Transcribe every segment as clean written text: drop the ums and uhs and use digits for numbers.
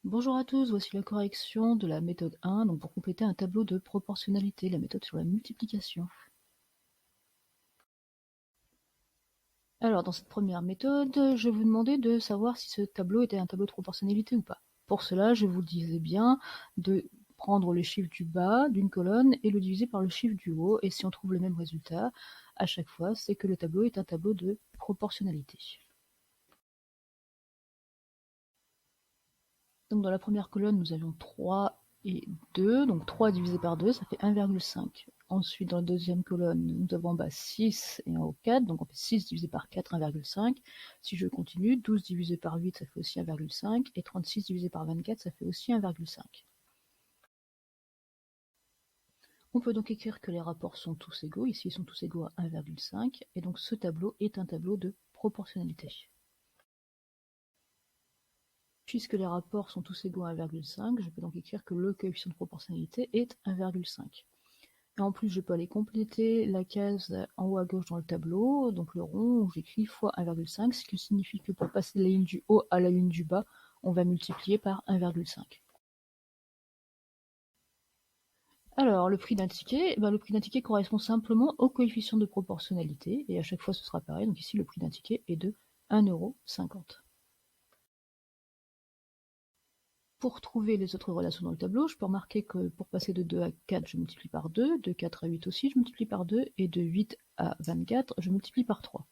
Bonjour à tous, voici la correction de la méthode 1, donc pour compléter un tableau de proportionnalité, la méthode sur la multiplication. Alors dans cette première méthode, je vais vous demander de savoir si ce tableau était un tableau de proportionnalité ou pas. Pour cela, je vous disais bien de prendre le chiffre du bas d'une colonne et le diviser par le chiffre du haut, et si on trouve le même résultat à chaque fois, c'est que le tableau est un tableau de proportionnalité. Donc dans la première colonne, nous avions 3 et 2, donc 3 divisé par 2, ça fait 1,5. Ensuite, dans la deuxième colonne, nous avons en bas 6 et en haut 4, donc on fait 6 divisé par 4, 1,5. Si je continue, 12 divisé par 8, ça fait aussi 1,5, et 36 divisé par 24, ça fait aussi 1,5. On peut donc écrire que les rapports sont tous égaux, ici ils sont tous égaux à 1,5, et donc ce tableau est un tableau de proportionnalité. Puisque les rapports sont tous égaux à 1,5, je peux donc écrire que le coefficient de proportionnalité est 1,5. Et en plus, je peux aller compléter la case en haut à gauche dans le tableau, donc le rond où j'écris fois 1,5, ce qui signifie que pour passer de la ligne du haut à la ligne du bas, on va multiplier par 1,5. Alors, le prix d'un ticket, le prix d'un ticket correspond simplement au coefficient de proportionnalité, et à chaque fois ce sera pareil, donc ici le prix d'un ticket est de 1,50 €. Pour trouver les autres relations dans le tableau, je peux remarquer que pour passer de 2 à 4, je multiplie par 2, de 4 à 8 aussi, je multiplie par 2, et de 8 à 24, je multiplie par 3.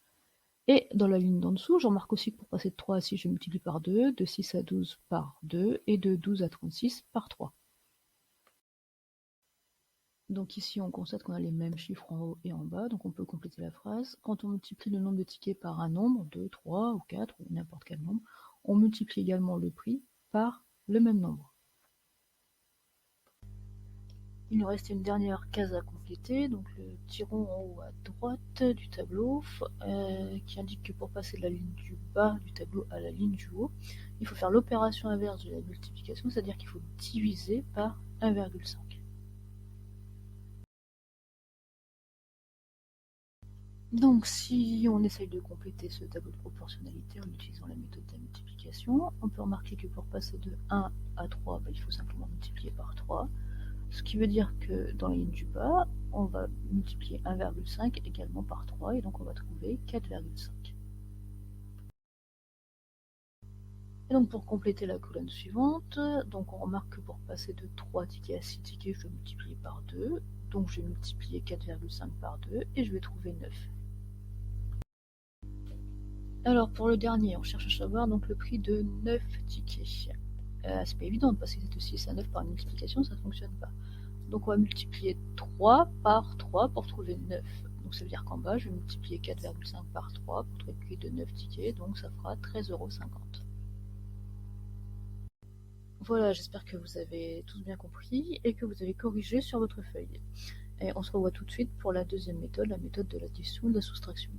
Et dans la ligne d'en dessous, je remarque aussi que pour passer de 3 à 6, je multiplie par 2, de 6 à 12 par 2, et de 12 à 36 par 3. Donc ici, on constate qu'on a les mêmes chiffres en haut et en bas, donc on peut compléter la phrase. Quand on multiplie le nombre de tickets par un nombre, 2, 3 ou 4, ou n'importe quel nombre, on multiplie également le prix par le même nombre. Il nous reste une dernière case à compléter, donc le petit rond en haut à droite du tableau qui indique que pour passer de la ligne du bas du tableau à la ligne du haut, il faut faire l'opération inverse de la multiplication, c'est-à-dire qu'il faut diviser par 1,5. Donc si on essaye de compléter ce tableau de proportionnalité en utilisant la méthode de la multiplication, on peut remarquer que pour passer de 1 à 3, il faut simplement multiplier par 3. Ce qui veut dire que dans la ligne du bas, on va multiplier 1,5 également par 3, et donc on va trouver 4,5. Et donc pour compléter la colonne suivante, donc on remarque que pour passer de 3 tickets à 6 tickets, je vais multiplier par 2, donc je vais multiplier 4,5 par 2, et je vais trouver 9. Alors pour le dernier, on cherche à savoir donc le prix de 9 tickets. C'est pas évident de passer de 6 à 9 par une multiplication, ça ne fonctionne pas. Donc on va multiplier 3 par 3 pour trouver 9. Donc ça veut dire qu'en bas, je vais multiplier 4,5 par 3 pour trouver le prix de 9 tickets, donc ça fera 13,50 €. Voilà, j'espère que vous avez tous bien compris et que vous avez corrigé sur votre feuille. Et on se revoit tout de suite pour la deuxième méthode, la méthode de l'addition et de la soustraction.